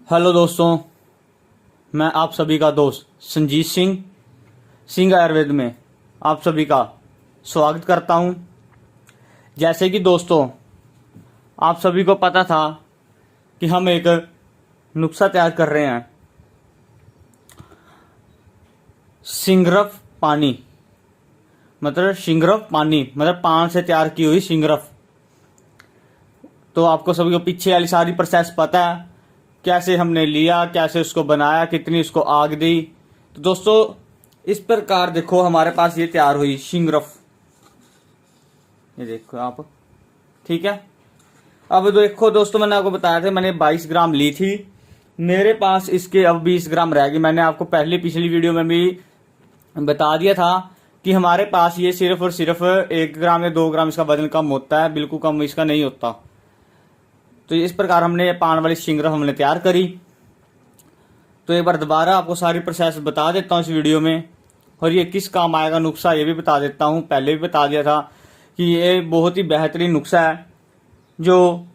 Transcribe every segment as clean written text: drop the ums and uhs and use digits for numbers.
Hello दोस्तों, मैं आप सभी का दोस्त संजीत सिंह आयुर्वेद में आप सभी का स्वागत करता हूं। जैसे कि दोस्तों आप सभी को पता था कि हम एक नुस्खा तैयार कर रहे हैं, सिंगरफ पानी मतलब पान से तैयार की हुई सिंगरफ। तो आपको सभी को पीछे वाली सारी प्रोसेस पता है, कैसे हमने लिया, कैसे उसको बनाया, कितनी उसको आग दी। तो दोस्तों इस प्रकार देखो हमारे पास ये तैयार हुई सिंगरफ, ये देखो आप, ठीक है। अब देखो दोस्तों, मैंने आपको बताया था मैंने 22 ग्राम ली थी, मेरे पास इसके अब 20 ग्राम रह गई। मैंने आपको पिछली वीडियो में भी बता दिया था कि हमारे पास ये सिर्फ और सिर्फ 1 ग्राम या 2 ग्राम इसका वजन कम होता है, बिल्कुल कम इसका नहीं होता। तो इस प्रकार हमने पान वाली सिंगरफ हमने तैयार करी। तो एक बार दोबारा आपको सारी प्रोसेस बता देता हूँ इस वीडियो में, और ये किस काम आएगा नुस्खा ये भी बता देता हूँ। पहले भी बता दिया था कि ये बहुत ही बेहतरीन नुस्खा है जो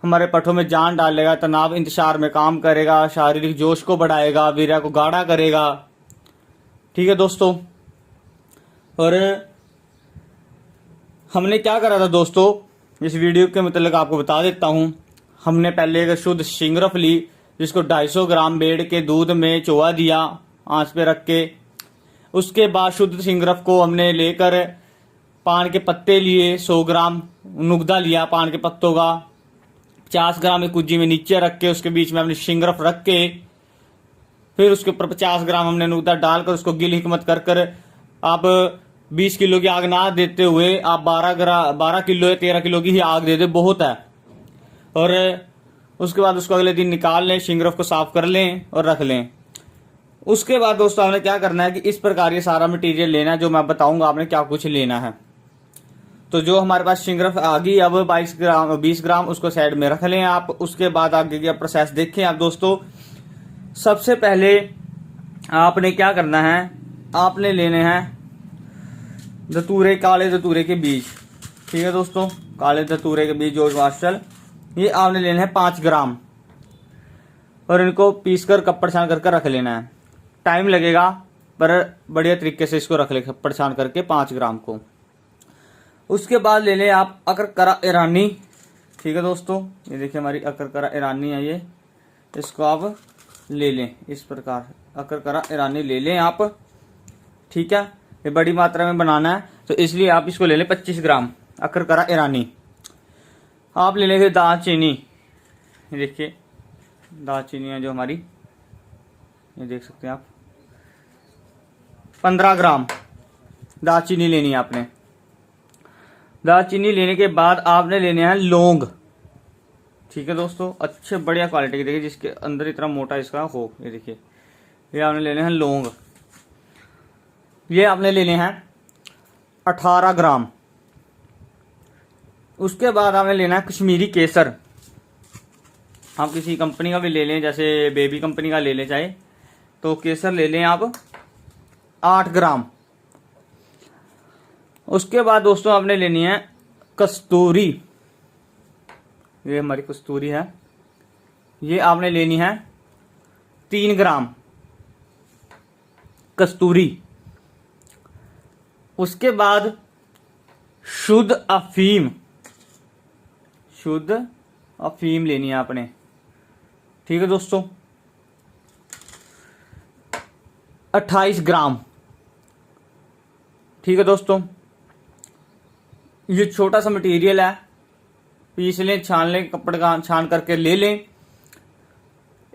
हमारे पट्टों में जान डालेगा, तनाव इंतशार में काम करेगा, शारीरिक जोश को बढ़ाएगा, वीर्य को गाढ़ा करेगा, ठीक है दोस्तों। और हमने क्या करा था दोस्तों, इस वीडियो के मतलब आपको बता देता हूँ। हमने पहले एक शुद्ध सिंगरफ ली, जिसको 250 ग्राम बेड़ के दूध में चोवा दिया आंच पे रख के। उसके बाद शुद्ध सिंगरफ को हमने लेकर पान के पत्ते लिए, 100 ग्राम नुगदा लिया पान के पत्तों का, 50 ग्राम एक कुज्जी में नीचे रख के उसके बीच में हमने सिंगरफ रख के, फिर उसके ऊपर 50 ग्राम हमने नुगदा डालकर उसको गिल हिकमत कर आप 20 किलो की आग ना देते हुए आप 12 किलो या 13 किलो की ही आग दे दे, बहुत है। और उसके बाद उसको अगले दिन निकाल लें, सिंगरफ को साफ कर लें और रख लें। उसके बाद दोस्तों हमने क्या करना है कि इस प्रकार ये सारा मटेरियल लेना है जो मैं बताऊंगा आपने क्या कुछ लेना है। तो जो हमारे पास सिंगरफ आ गई अब 20 ग्राम उसको साइड में रख लें आप। उसके बाद आगे की प्रोसेस देखें आप दोस्तों। सबसे पहले आपने क्या करना है, आपने लेने हैं धतूरे, काले धतूरे के बीज, ठीक है दोस्तों। काले धतूरे के बीज जॉर्ज मार्शल, ये आपने लेना है 5 ग्राम, और इनको पीस कर कपड़ छान करके रख लेना है। टाइम लगेगा पर बढ़िया तरीके से इसको रख ले कपड़ छान करके 5 ग्राम को। उसके बाद ले लें आप अकरकरा ईरानी, ठीक है दोस्तों। ये देखिए हमारी अकरकरा ईरानी है, ये इसको आप ले लें इस प्रकार, अकरकरा ईरानी ले लें आप, ठीक है। ये बड़ी मात्रा में बनाना है तो इसलिए आप इसको ले लें 25 ग्राम अकरकरा ईरानी। आप ले लेंगे दालचीनी, ये देखिए दालचीनी है जो हमारी, ये देख सकते हैं आप, 15 ग्राम दालचीनी लेनी है आपने। दालचीनी लेने के बाद आपने लेने हैं लौंग, ठीक है दोस्तों, अच्छे बढ़िया क्वालिटी के, देखिए जिसके अंदर इतना मोटा इसका हो, ये देखिए ये आपने लेने हैं लौंग। ये आपने लेने हैं 18 ग्राम। उसके बाद आपने लेना है कश्मीरी केसर, आप किसी कंपनी का भी ले लें, जैसे बेबी कंपनी का ले लें चाहे, तो केसर ले लें आप 8 ग्राम। उसके बाद दोस्तों आपने लेनी है कस्तूरी, ये हमारी कस्तूरी है, ये आपने लेनी है 3 ग्राम कस्तूरी। उसके बाद शुद्ध अफीम लेनी है आपने, ठीक है दोस्तों, 28 ग्राम, ठीक है दोस्तों। ये छोटा सा मटेरियल है, पीस लें, छान लें, कपड़े का छान करके ले लें,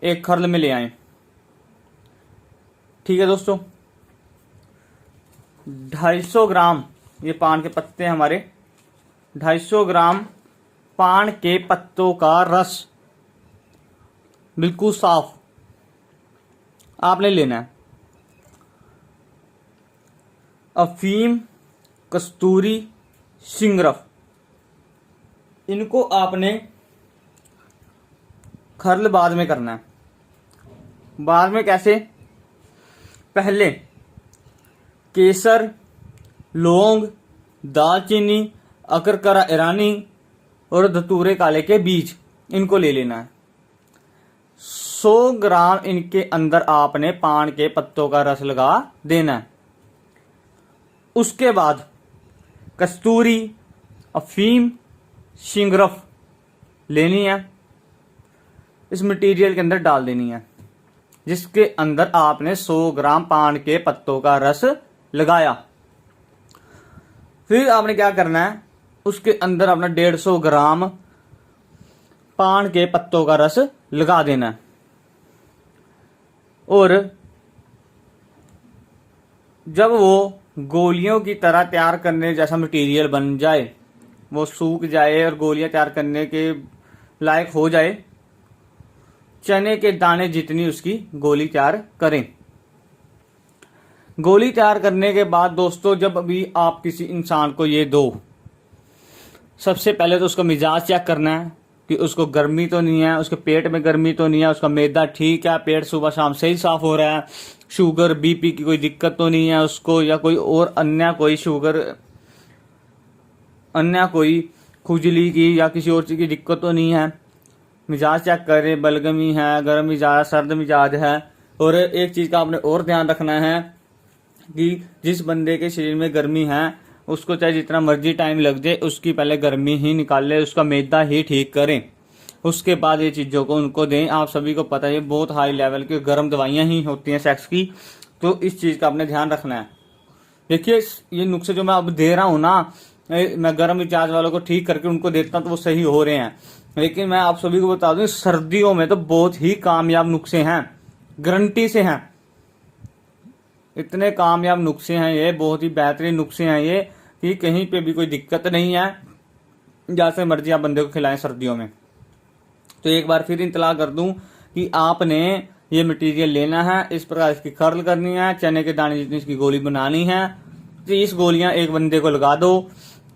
एक खरल में ले आए, ठीक है दोस्तों। 250 ग्राम ये पान के पत्ते हैं हमारे, 250 ग्राम पान के पत्तों का रस बिल्कुल साफ आपने लेना है। अफीम, कस्तूरी, सिंगरफ, इनको आपने खरल बाद में करना है। बाद में कैसे, पहले केसर, लौंग, दालचीनी, अकरकरा ईरानी और धतूरे काले के बीज, इनको ले लेना है। 100 ग्राम इनके अंदर आपने पान के पत्तों का रस लगा देना है। उसके बाद कस्तूरी, अफीम, शिंगरफ लेनी है, इस मटेरियल के अंदर डाल देनी है, जिसके अंदर आपने 100 ग्राम पान के पत्तों का रस लगाया। फिर आपने क्या करना है, उसके अंदर अपना 150 ग्राम पान के पत्तों का रस लगा देना है। और जब वो गोलियों की तरह तैयार करने जैसा मटेरियल बन जाए, वो सूख जाए और गोलियां तैयार करने के लायक हो जाए, चने के दाने जितनी उसकी गोली तैयार करें। गोली तैयार करने के बाद दोस्तों, जब भी आप किसी इंसान को ये दो, सबसे पहले तो उसका मिजाज चेक करना है कि उसको गर्मी तो नहीं है, उसके पेट में गर्मी तो नहीं है, उसका मैदा ठीक है, पेट सुबह शाम सही साफ हो रहा है, शुगर बीपी की कोई दिक्कत तो नहीं है उसको, या कोई और अन्य कोई शुगर, अन्य कोई खुजली की या किसी और चीज की दिक्कत तो नहीं है। मिजाज चेक करें, बलगमी है, गर्म मिजाज, सर्द मिजाज है। और एक चीज का आपने और ध्यान रखना है कि जिस बंदे के शरीर में गर्मी है, उसको चाहे जितना मर्जी टाइम लग जाए, उसकी पहले गर्मी ही निकाल ले, उसका मैदा ही ठीक करें, उसके बाद ये चीज़ों को उनको दें। आप सभी को पता है ये बहुत हाई लेवल की गर्म दवाइयाँ ही होती हैं सेक्स की, तो इस चीज़ का आपने ध्यान रखना है। देखिए ये नुस्खे जो मैं अब दे रहा हूँ ना, मैं गर्म मिजाज वालों को ठीक करके उनको देता हूँ तो वो सही हो रहे हैं, लेकिन मैं आप सभी को बता दूं सर्दियों में तो बहुत ही कामयाब नुस्खे हैं, गारंटी से हैं। इतने कामयाब नुस्खे हैं ये, बहुत ही बेहतरीन नुस्खे हैं ये कि कहीं पे भी कोई दिक्कत नहीं है, जैसे मर्जी आप बंदे को खिलाएं सर्दियों में। तो एक बार फिर इंतला कर दूं कि आपने ये मटेरियल लेना है, इस प्रकार इसकी कर्ल करनी है, चने के दाने जितनी इसकी गोली बनानी है, 30 गोलियां एक बंदे को लगा दो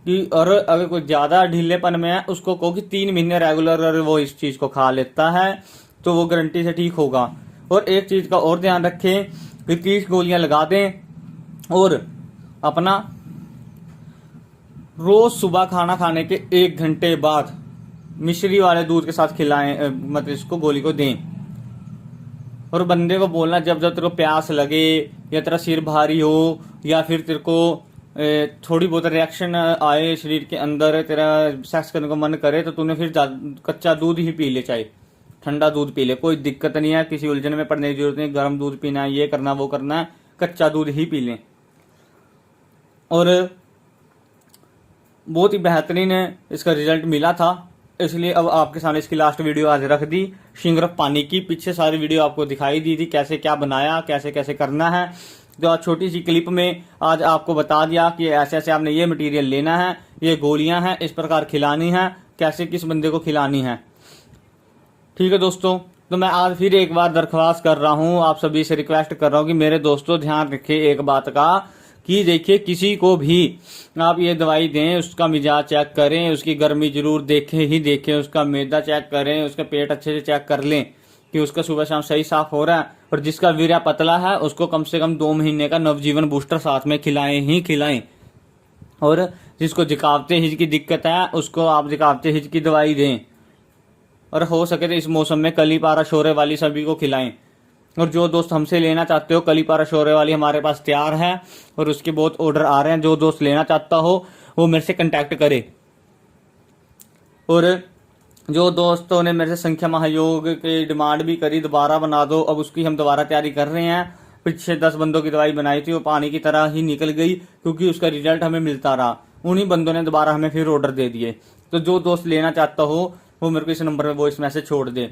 कि, और अगर कोई ज्यादा ढीलेपन में है उसको कहो कि 3 महीने रेगुलर अगर वो इस चीज को खा लेता है तो वो गारंटी से ठीक होगा। और एक चीज का और ध्यान रखें कि 30 गोलियां लगा दें और अपना रोज सुबह खाना खाने के 1 घंटे बाद मिश्री वाले दूध के साथ खिलाएं, मतलब इसको गोली को दें। और बंदे को बोलना जब जब तेरे को प्यास लगे या तेरा सिर भारी हो या फिर तेरे को थोड़ी बहुत रिएक्शन आए शरीर के अंदर, तेरा सेक्स करने को मन करे, तो तूने फिर कच्चा दूध ही पी ले, चाहे ठंडा दूध पी ले, कोई दिक्कत नहीं है, किसी उलझन में पड़ने की जरूरत नहीं, गर्म दूध पीना है, ये करना वो करना है, कच्चा दूध ही पी लें। और बहुत ही बेहतरीन इसका रिजल्ट मिला था, इसलिए अब आपके सामने इसकी लास्ट वीडियो आज रख दी। शिंगरफ पानी की पीछे सारी वीडियो आपको दिखाई दी थी, कैसे क्या बनाया, कैसे कैसे करना है। तो आज छोटी सी क्लिप में आज आपको बता दिया कि ऐसे ऐसे आपने ये मटेरियल लेना है, ये गोलियां हैं, इस प्रकार खिलानी है, कैसे किस बंदे को खिलानी है। ठीक है दोस्तों, तो मैं आज फिर एक बार दरख्वास्त कर रहा हूँ, आप सभी से रिक्वेस्ट कर रहा हूँ कि मेरे दोस्तों ध्यान रखें एक बात का कि देखिए किसी को भी आप ये दवाई दें, उसका मिजाज चेक करें, उसकी गर्मी जरूर देखें ही देखें, उसका मैदा चेक करें, उसका पेट अच्छे से चेक कर लें कि उसका सुबह शाम सही साफ हो रहा है। और जिसका वीर्य पतला है उसको कम से कम 2 महीने का नवजीवन बूस्टर साथ में खिलाएं ही खिलाएं। और जिसको जिकावते हिज की दिक्कत है उसको आप जिकावते हिज की दवाई दें, और हो सके तो इस मौसम में कली पारा शोरे वाली सभी को खिलाएं। और जो दोस्त हमसे लेना चाहते हो, कली पारा शोरे वाली हमारे पास तैयार है और उसके बहुत ऑर्डर आ रहे हैं, जो दोस्त लेना चाहता हो वो मेरे से कांटेक्ट करे। और जो दोस्तों ने मेरे से संख्या महायोग की डिमांड भी करी दोबारा बना दो, अब उसकी हम दोबारा तैयारी कर रहे हैं। पीछे 10 बंदों की दवाई बनाई थी, वो पानी की तरह ही निकल गई क्योंकि उसका रिजल्ट हमें मिलता रहा, उन्हीं बंदों ने दोबारा हमें फिर ऑर्डर दे दिए। तो जो दोस्त लेना चाहता हो वो मेरे को इस नंबर पर वॉइस मैसेज छोड़ दे।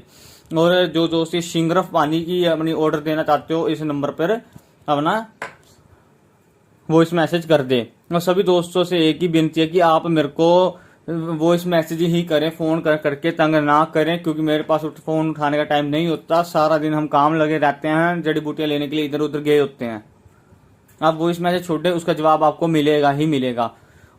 और जो दोस्त ये शिंगरफ पानी की अपनी ऑर्डर देना चाहते हो, इस नंबर पर अपना वॉइस मैसेज कर दे। और सभी दोस्तों से एक ही विनती है कि आप मेरे को वॉइस मैसेज ही करें, फोन करके तंग ना करें, क्योंकि मेरे पास फोन उठाने का टाइम नहीं होता, सारा दिन हम काम लगे रहते हैं, जड़ी बूटियां लेने के लिए इधर उधर गए होते हैं। आप वॉइस मैसेज छोड़े, उसका जवाब आपको मिलेगा ही मिलेगा।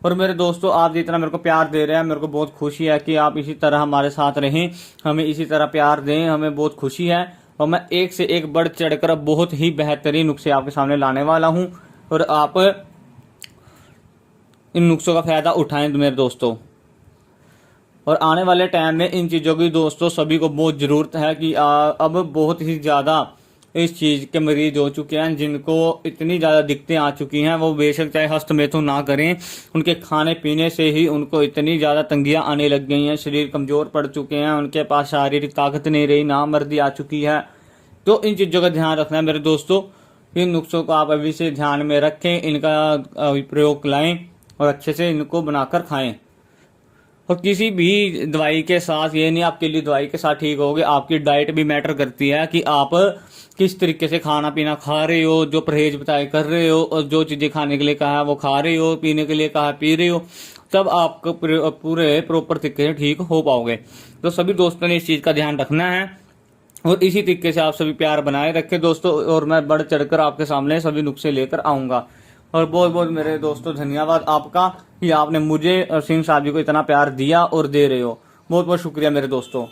और मेरे दोस्तों आप जितना मेरे को प्यार दे रहे हैं, मेरे को बहुत खुशी है कि आप इसी तरह हमारे साथ रहें, हमें इसी तरह प्यार दें, हमें बहुत खुशी है। और मैं एक से एक बढ़ चढ़कर बहुत ही बेहतरीन नुस्खे आपके सामने लाने वाला हूं, और आप इन नुस्खों का फायदा उठाएं मेरे दोस्तों। और आने वाले टाइम में इन चीज़ों की दोस्तों सभी को बहुत ज़रूरत है कि अब बहुत ही ज़्यादा इस चीज़ के मरीज हो चुके हैं, जिनको इतनी ज़्यादा दिक्कतें आ चुकी हैं। वो बेशक चाहे हस्तमैथुन ना करें, उनके खाने पीने से ही उनको इतनी ज़्यादा तंगियां आने लग गई हैं, शरीर कमज़ोर पड़ चुके हैं, उनके पास शारीरिक ताकत नहीं रही, नामर्दी आ चुकी है। तो इन चीज़ों का ध्यान रखना है मेरे दोस्तों। इन नुस्खों को आप अभी से ध्यान में रखें, इनका प्रयोग लाएं और अच्छे से इनको बनाकर खाएं। और किसी भी दवाई के साथ ये नहीं आपके लिए दवाई के साथ ठीक होगे, आपकी डाइट भी मैटर करती है कि आप किस तरीके से खाना पीना खा रहे हो, जो परहेज बताए कर रहे हो, और जो चीज़ें खाने के लिए कहा है वो खा रहे हो, पीने के लिए कहा पी रहे हो, तब आप पूरे प्रॉपर तरीके से ठीक हो पाओगे। तो सभी दोस्तों ने इस चीज़ का ध्यान रखना है और इसी तरीके से आप सभी प्यार बनाए रखें दोस्तों। और मैं बढ़ चढ़कर आपके सामने सभी नुस्खे लेकर आऊँगा। और बहुत बहुत मेरे दोस्तों धन्यवाद आपका कि आपने मुझे और सिंह साहब जी को इतना प्यार दिया और दे रहे हो। बहुत बहुत शुक्रिया मेरे दोस्तों।